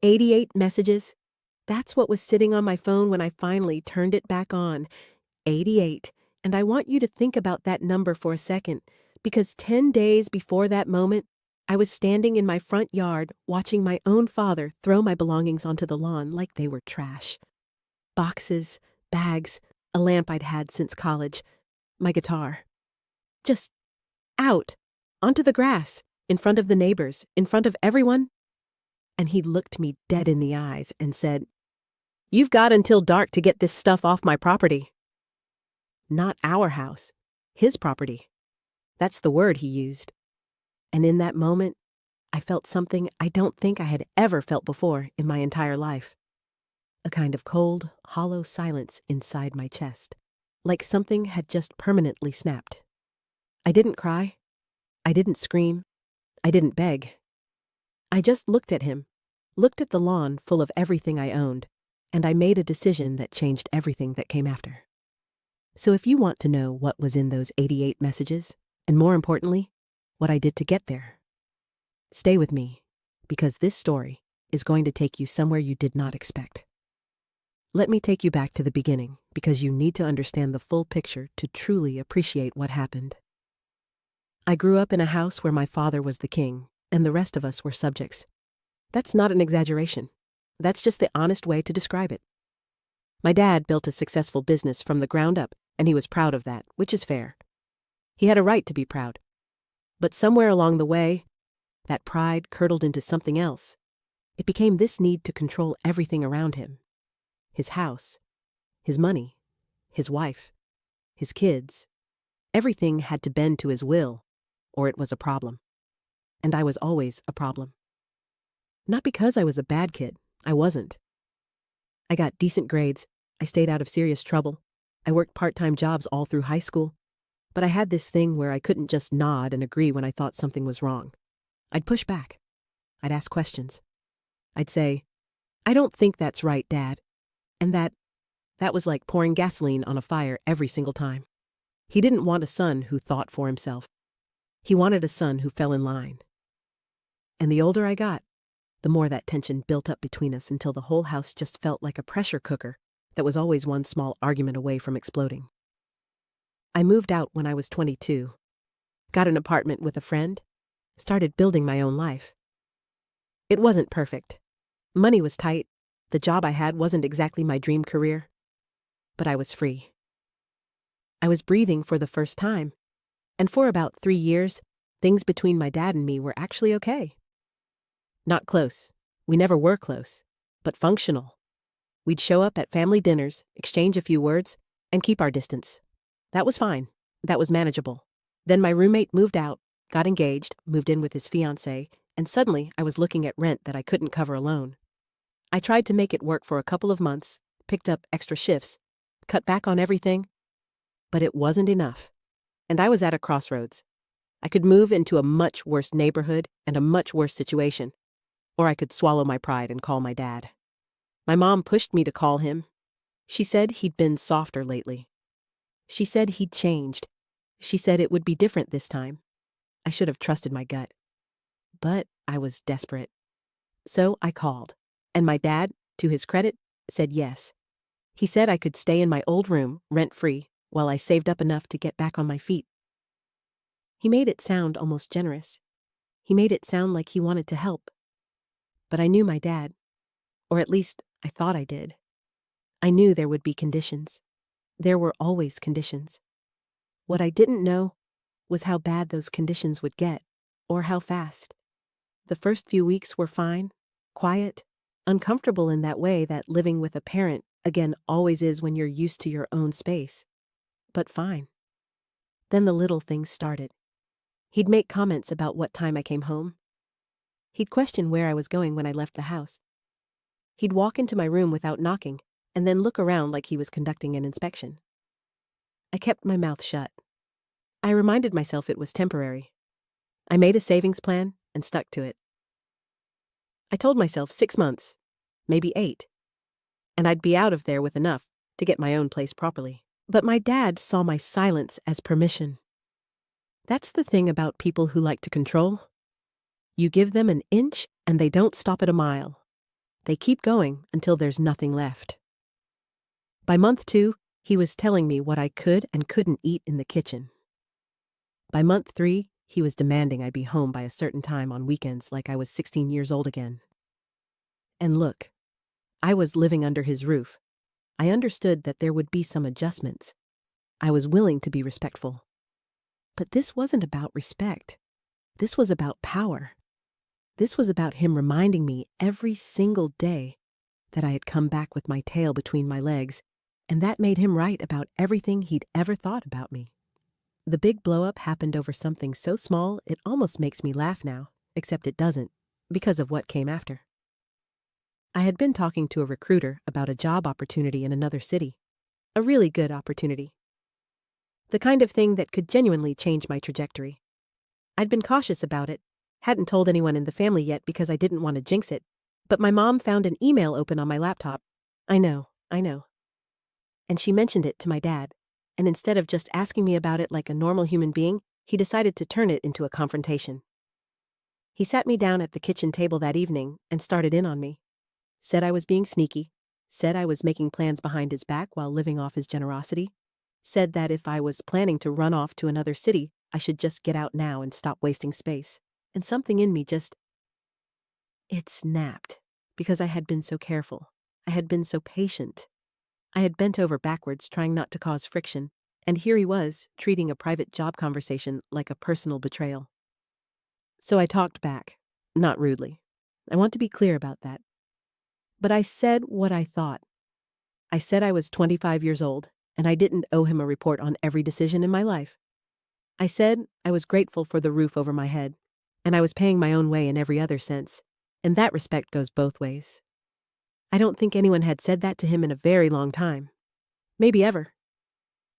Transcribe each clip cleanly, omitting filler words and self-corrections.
88 messages. That's what was sitting on my phone when I finally turned it back on. 88. And I want you to think about that number for a second, because 10 days before that moment, I was standing in my front yard watching my own father throw my belongings onto the lawn like they were trash. Boxes, bags, a lamp I'd had since college, my guitar. Just out, onto the grass, in front of the neighbors, in front of everyone. And he looked me dead in the eyes and said, "You've got until dark to get this stuff off my property." Not our house, his property. That's the word he used. And in that moment, I felt something I don't think I had ever felt before in my entire life. A kind of cold, hollow silence inside my chest, like something had just permanently snapped. I didn't cry. I didn't scream. I didn't beg. I just looked at him, looked at the lawn full of everything I owned, and I made a decision that changed everything that came after. So if you want to know what was in those 88 messages, and more importantly, what I did to get there, stay with me, because this story is going to take you somewhere you did not expect. Let me take you back to the beginning, because you need to understand the full picture to truly appreciate what happened. I grew up in a house where my father was the king, and the rest of us were subjects. That's not an exaggeration. That's just the honest way to describe it. My dad built a successful business from the ground up, and he was proud of that, which is fair. He had a right to be proud. But somewhere along the way, that pride curdled into something else. It became this need to control everything around him. His house, his money, his wife, his kids. Everything had to bend to his will, or it was a problem. And I was always a problem. Not because I was a bad kid. I wasn't. I got decent grades. I stayed out of serious trouble. I worked part-time jobs all through high school. But I had this thing where I couldn't just nod and agree when I thought something was wrong. I'd push back. I'd ask questions. I'd say, "I don't think that's right, Dad." And that was like pouring gasoline on a fire every single time. He didn't want a son who thought for himself. He wanted a son who fell in line. And the older I got, the more that tension built up between us until the whole house just felt like a pressure cooker that was always one small argument away from exploding. I moved out when I was 22, got an apartment with a friend, started building my own life. It wasn't perfect. Money was tight. The job I had wasn't exactly my dream career. But I was free. I was breathing for the first time. And for about 3 years, things between my dad and me were actually okay. Not close. We never were close, but functional. We'd show up at family dinners, exchange a few words, and keep our distance. That was fine. That was manageable. Then my roommate moved out, got engaged, moved in with his fiancée, and suddenly I was looking at rent that I couldn't cover alone. I tried to make it work for a couple of months, picked up extra shifts, cut back on everything, but it wasn't enough. And I was at a crossroads. I could move into a much worse neighborhood and a much worse situation, or I could swallow my pride and call my dad. My mom pushed me to call him. She said he'd been softer lately. She said he'd changed. She said it would be different this time. I should have trusted my gut. But I was desperate. So I called, and my dad, to his credit, said yes. He said I could stay in my old room, rent-free, while I saved up enough to get back on my feet. He made it sound almost generous. He made it sound like he wanted to help. But I knew my dad, or at least I thought I did. I knew there would be conditions. There were always conditions. What I didn't know was how bad those conditions would get, or how fast. The first few weeks were fine, quiet, uncomfortable in that way that living with a parent, again, always is when you're used to your own space. But fine. Then the little things started. He'd make comments about what time I came home. He'd question where I was going when I left the house. He'd walk into my room without knocking, and then look around like he was conducting an inspection. I kept my mouth shut. I reminded myself it was temporary. I made a savings plan and stuck to it. I told myself 6 months, maybe 8, and I'd be out of there with enough to get my own place properly. But my dad saw my silence as permission. That's the thing about people who like to control. You give them an inch and they don't stop at a mile. They keep going until there's nothing left. By month 2, he was telling me what I could and couldn't eat in the kitchen. By month 3, he was demanding I be home by a certain time on weekends like I was 16 years old again. And look, I was living under his roof. I understood that there would be some adjustments. I was willing to be respectful. But this wasn't about respect. This was about power. This was about him reminding me every single day that I had come back with my tail between my legs, and that made him right about everything he'd ever thought about me. The big blow-up happened over something so small it almost makes me laugh now, except it doesn't, because of what came after. I had been talking to a recruiter about a job opportunity in another city. A really good opportunity. The kind of thing that could genuinely change my trajectory. I'd been cautious about it, hadn't told anyone in the family yet because I didn't want to jinx it, but my mom found an email open on my laptop. I know. And she mentioned it to my dad, and instead of just asking me about it like a normal human being, he decided to turn it into a confrontation. He sat me down at the kitchen table that evening and started in on me. Said I was being sneaky, said I was making plans behind his back while living off his generosity, said that if I was planning to run off to another city, I should just get out now and stop wasting space. And something in me it snapped, because I had been so careful. I had been so patient. I had bent over backwards trying not to cause friction, and here he was, treating a private job conversation like a personal betrayal. So I talked back, not rudely. I want to be clear about that. But I said what I thought. I said I was 25 years old, and I didn't owe him a report on every decision in my life. I said I was grateful for the roof over my head, and I was paying my own way in every other sense, and that respect goes both ways. I don't think anyone had said that to him in a very long time. Maybe ever.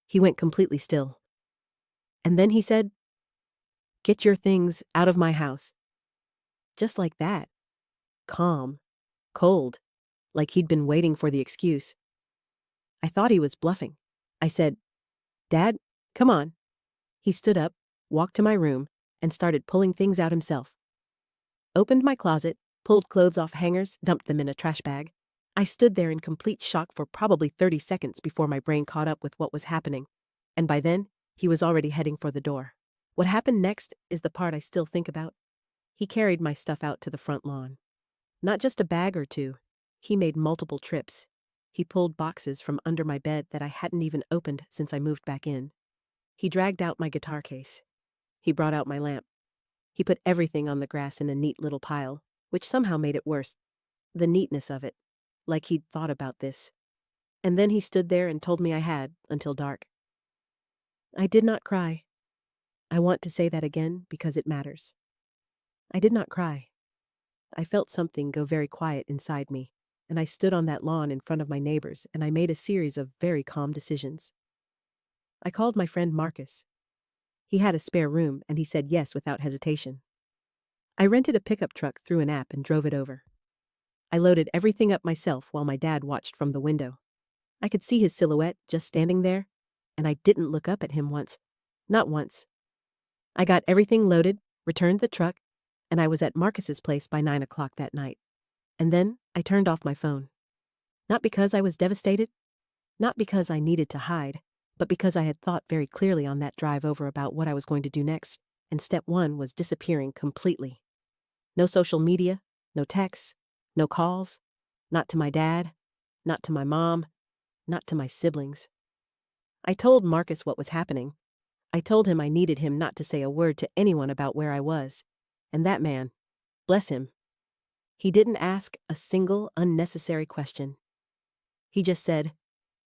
He went completely still. And then he said, "Get your things out of my house." Just like that. Calm. Cold. Like he'd been waiting for the excuse. I thought he was bluffing. I said, "Dad, come on." He stood up, walked to my room, and started pulling things out himself. Opened my closet, pulled clothes off hangers, dumped them in a trash bag. I stood there in complete shock for probably 30 seconds before my brain caught up with what was happening. And by then, he was already heading for the door. What happened next is the part I still think about. He carried my stuff out to the front lawn. Not just a bag or two. He made multiple trips. He pulled boxes from under my bed that I hadn't even opened since I moved back in. He dragged out my guitar case. He brought out my lamp. He put everything on the grass in a neat little pile, which somehow made it worse. The neatness of it, like he'd thought about this. And then he stood there and told me I had until dark. I did not cry. I want to say that again because it matters. I did not cry. I felt something go very quiet inside me, and I stood on that lawn in front of my neighbors, and I made a series of very calm decisions. I called my friend Marcus. He had a spare room, and he said yes without hesitation. I rented a pickup truck through an app and drove it over. I loaded everything up myself while my dad watched from the window. I could see his silhouette just standing there, and I didn't look up at him once. Not once. I got everything loaded, returned the truck, and I was at Marcus's place by 9 o'clock that night. And then I turned off my phone. Not because I was devastated, not because I needed to hide, but because I had thought very clearly on that drive over about what I was going to do next, and step 1 was disappearing completely. No social media, no texts, no calls, not to my dad, not to my mom, not to my siblings. I told Marcus what was happening. I told him I needed him not to say a word to anyone about where I was. And that man, bless him, he didn't ask a single unnecessary question. He just said,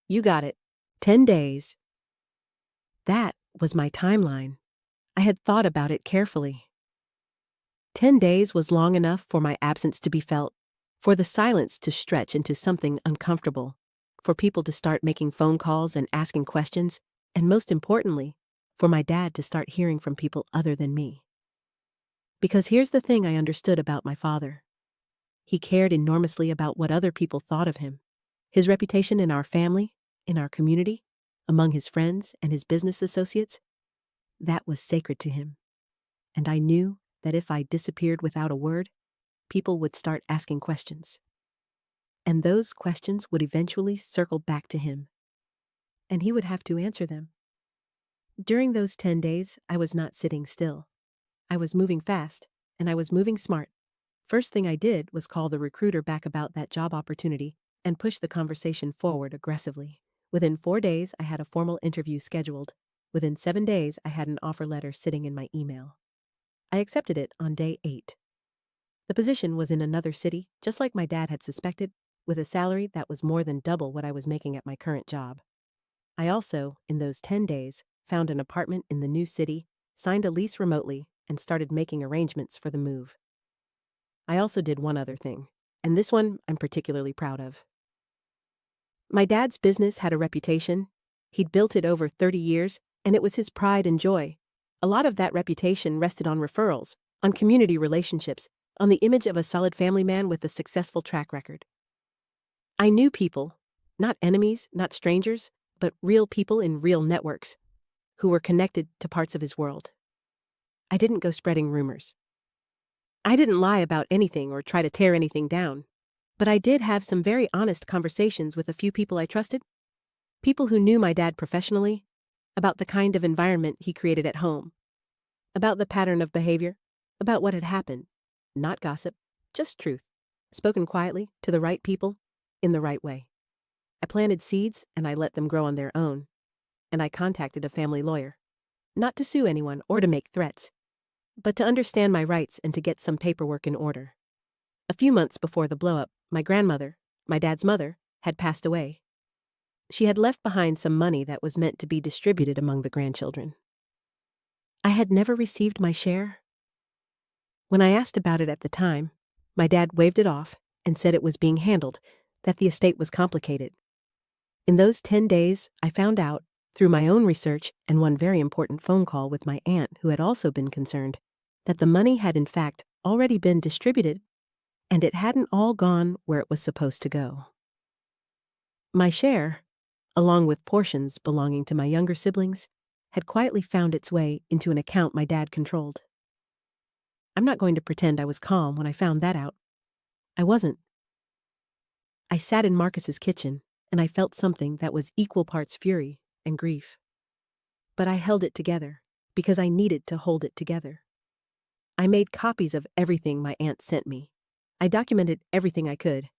"You got it. 10 days. That was my timeline. I had thought about it carefully. 10 days was long enough for my absence to be felt, for the silence to stretch into something uncomfortable, for people to start making phone calls and asking questions, and most importantly, for my dad to start hearing from people other than me. Because here's the thing I understood about my father. He cared enormously about what other people thought of him, his reputation in our family, in our community, among his friends and his business associates. That was sacred to him. And I knew that if I disappeared without a word, people would start asking questions. And those questions would eventually circle back to him. And he would have to answer them. During those 10 days, I was not sitting still. I was moving fast, and I was moving smart. First thing I did was call the recruiter back about that job opportunity and push the conversation forward aggressively. Within 4 days, I had a formal interview scheduled. Within 7 days, I had an offer letter sitting in my email. I accepted it on day 8. The position was in another city, just like my dad had suspected, with a salary that was more than double what I was making at my current job. I also, in those 10 days, found an apartment in the new city, signed a lease remotely, and started making arrangements for the move. I also did one other thing, and this one I'm particularly proud of. My dad's business had a reputation. He'd built it over 30 years, and it was his pride and joy. A lot of that reputation rested on referrals, on community relationships, on the image of a solid family man with a successful track record. I knew people, not enemies, not strangers, but real people in real networks, who were connected to parts of his world. I didn't go spreading rumors. I didn't lie about anything or try to tear anything down, but I did have some very honest conversations with a few people I trusted, people who knew my dad professionally, about the kind of environment he created at home, about the pattern of behavior, about what had happened, not gossip, just truth, spoken quietly to the right people in the right way. I planted seeds and I let them grow on their own, and I contacted a family lawyer, not to sue anyone or to make threats, but to understand my rights and to get some paperwork in order. A few months before the blow-up, my grandmother, my dad's mother, had passed away. She had left behind some money that was meant to be distributed among the grandchildren. I had never received my share. When I asked about it at the time, my dad waved it off and said it was being handled, that the estate was complicated. In those 10 days, I found out, through my own research and one very important phone call with my aunt who had also been concerned, that the money had in fact already been distributed, and it hadn't all gone where it was supposed to go. My share, along with portions belonging to my younger siblings, had quietly found its way into an account my dad controlled. I'm not going to pretend I was calm when I found that out. I wasn't. I sat in Marcus's kitchen, and I felt something that was equal parts fury and grief. But I held it together, because I needed to hold it together. I made copies of everything my aunt sent me. I documented everything I could.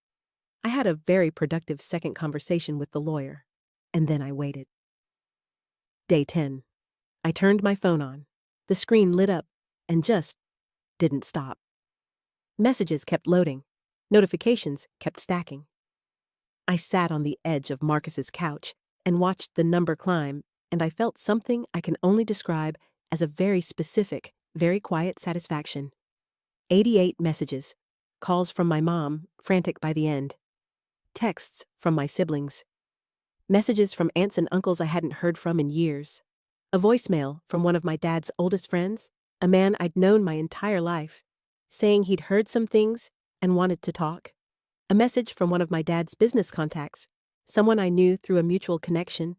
I had a very productive second conversation with the lawyer, and then I waited. Day 10. I turned my phone on. The screen lit up, and just didn't stop. Messages kept loading. Notifications kept stacking. I sat on the edge of Marcus's couch and watched the number climb, and I felt something I can only describe as a very specific, very quiet satisfaction. 88 messages, calls from my mom, frantic by the end, texts from my siblings, messages from aunts and uncles I hadn't heard from in years, a voicemail from one of my dad's oldest friends, a man I'd known my entire life, saying he'd heard some things and wanted to talk, a message from one of my dad's business contacts, someone I knew through a mutual connection,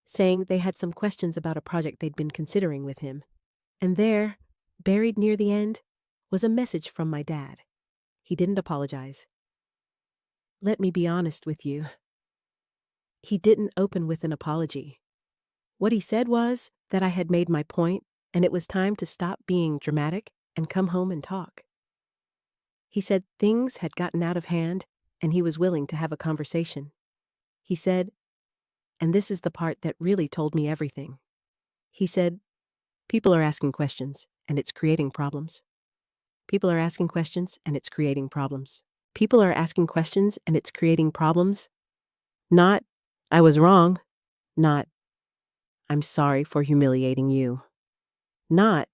saying they had some questions about a project they'd been considering with him. And there, buried near the end, was a message from my dad. He didn't apologize. Let me be honest with you. He didn't open with an apology. What he said was that I had made my point and it was time to stop being dramatic and come home and talk. He said things had gotten out of hand and he was willing to have a conversation. He said, and this is the part that really told me everything. He said, people are asking questions and it's creating problems. People are asking questions and it's creating problems. People are asking questions and it's creating problems. Not, I was wrong. Not, I'm sorry for humiliating you. Not,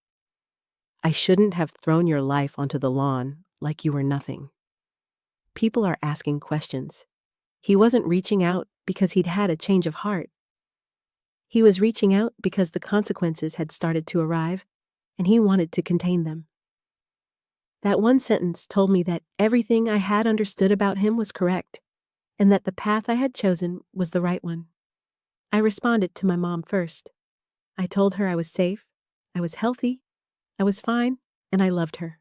I shouldn't have thrown your life onto the lawn like you were nothing. People are asking questions. He wasn't reaching out because he'd had a change of heart. He was reaching out because the consequences had started to arrive, and he wanted to contain them. That one sentence told me that everything I had understood about him was correct, and that the path I had chosen was the right one. I responded to my mom first. I told her I was safe, I was healthy, I was fine, and I loved her.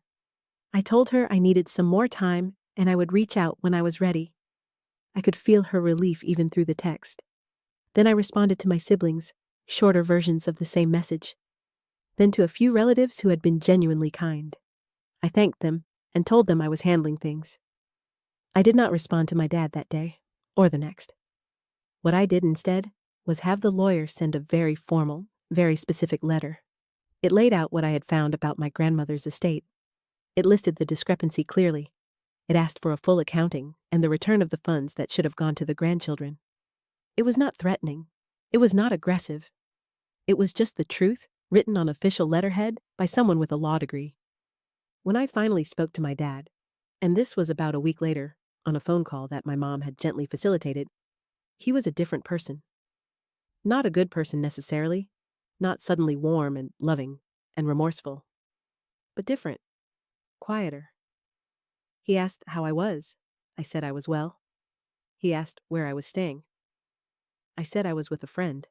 I told her I needed some more time and I would reach out when I was ready. I could feel her relief even through the text. Then I responded to my siblings, shorter versions of the same message. Then to a few relatives who had been genuinely kind. I thanked them and told them I was handling things. I did not respond to my dad that day, or the next. What I did instead was have the lawyer send a very formal, very specific letter. It laid out what I had found about my grandmother's estate. It listed the discrepancy clearly. It asked for a full accounting and the return of the funds that should have gone to the grandchildren. It was not threatening. It was not aggressive. It was just the truth, written on official letterhead by someone with a law degree. When I finally spoke to my dad, and this was about a week later, on a phone call that my mom had gently facilitated, he was a different person. Not a good person necessarily, not suddenly warm and loving and remorseful, but different, quieter. He asked how I was. I said I was well. He asked where I was staying. I said I was with a friend.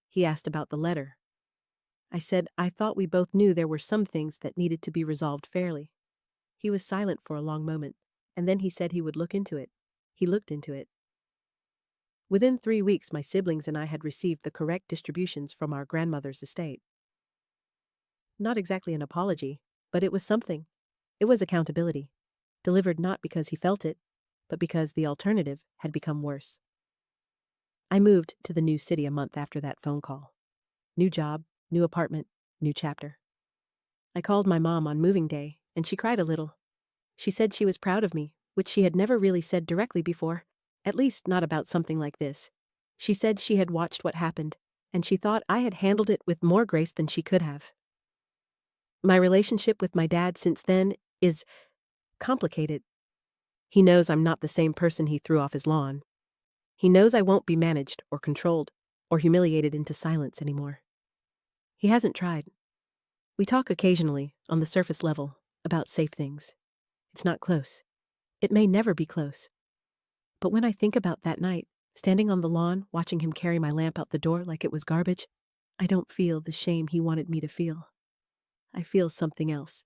He asked about the letter. I said I thought we both knew there were some things that needed to be resolved fairly. He was silent for a long moment, and then he said he would look into it. He looked into it. Within 3 weeks, my siblings and I had received the correct distributions from our grandmother's estate. Not exactly an apology, but it was something. It was accountability, delivered not because he felt it, but because the alternative had become worse. I moved to the new city a month after that phone call. New job, new apartment, new chapter. I called my mom on moving day, and she cried a little. She said she was proud of me, which she had never really said directly before, at least not about something like this. She said she had watched what happened, and she thought I had handled it with more grace than she could have. My relationship with my dad since then is complicated. He knows I'm not the same person he threw off his lawn. He knows I won't be managed or controlled or humiliated into silence anymore. He hasn't tried. We talk occasionally, on the surface level, about safe things. It's not close. It may never be close. But when I think about that night, standing on the lawn, watching him carry my lamp out the door like it was garbage, I don't feel the shame he wanted me to feel. I feel something else.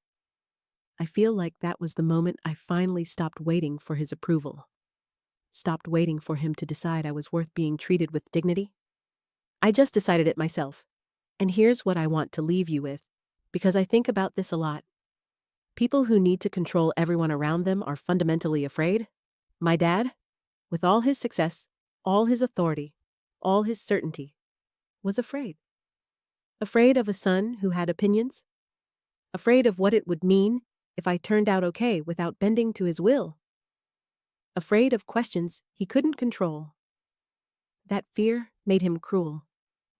I feel like that was the moment I finally stopped waiting for his approval. Stopped waiting for him to decide I was worth being treated with dignity. I just decided it myself. And here's what I want to leave you with, because I think about this a lot. People who need to control everyone around them are fundamentally afraid. My dad, with all his success, all his authority, all his certainty, was afraid. Afraid of a son who had opinions. Afraid of what it would mean if I turned out okay without bending to his will. Afraid of questions he couldn't control. That fear made him cruel,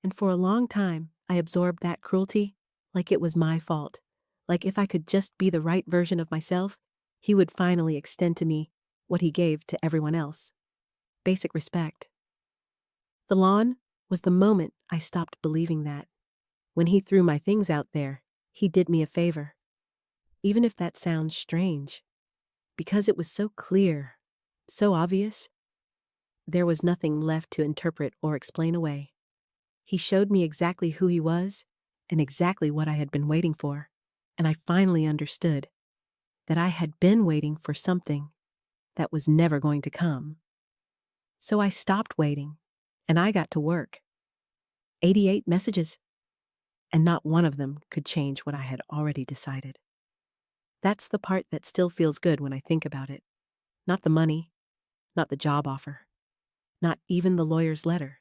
and for a long time I absorbed that cruelty like it was my fault. Like if I could just be the right version of myself, he would finally extend to me what he gave to everyone else. Basic respect. The lawn was the moment I stopped believing that. When he threw my things out there, he did me a favor. Even if that sounds strange, because it was so clear, so obvious, there was nothing left to interpret or explain away. He showed me exactly who he was and exactly what I had been waiting for, and I finally understood that I had been waiting for something that was never going to come. So I stopped waiting, and I got to work. 88 messages, and not one of them could change what I had already decided. That's the part that still feels good when I think about it. Not the money, not the job offer, not even the lawyer's letter.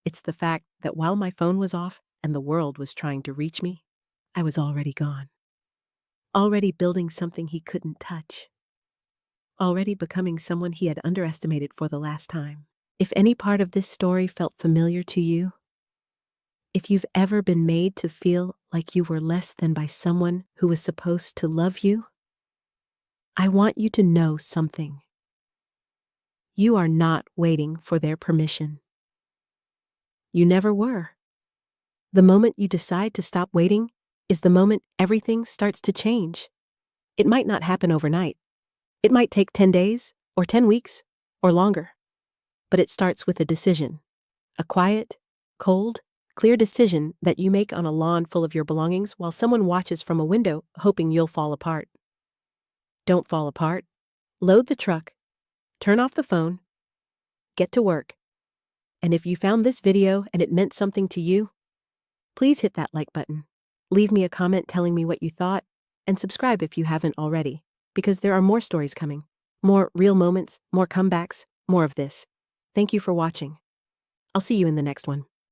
It's the fact that while my phone was off and the world was trying to reach me, I was already gone. Already building something he couldn't touch. Already becoming someone he had underestimated for the last time. If any part of this story felt familiar to you, if you've ever been made to feel like you were less than by someone who was supposed to love you, I want you to know something. You are not waiting for their permission. You never were. The moment you decide to stop waiting is the moment everything starts to change. It might not happen overnight. It might take 10 days, or 10 weeks, or longer. But it starts with a decision. A quiet, cold, clear decision that you make on a lawn full of your belongings while someone watches from a window hoping you'll fall apart. Don't fall apart. Load the truck. turn off the phone, get to work. And if you found this video and it meant something to you, please hit that like button. Leave me a comment telling me what you thought, and subscribe if you haven't already, because there are more stories coming. More real moments, more comebacks, more of this. Thank you for watching. I'll see you in the next one.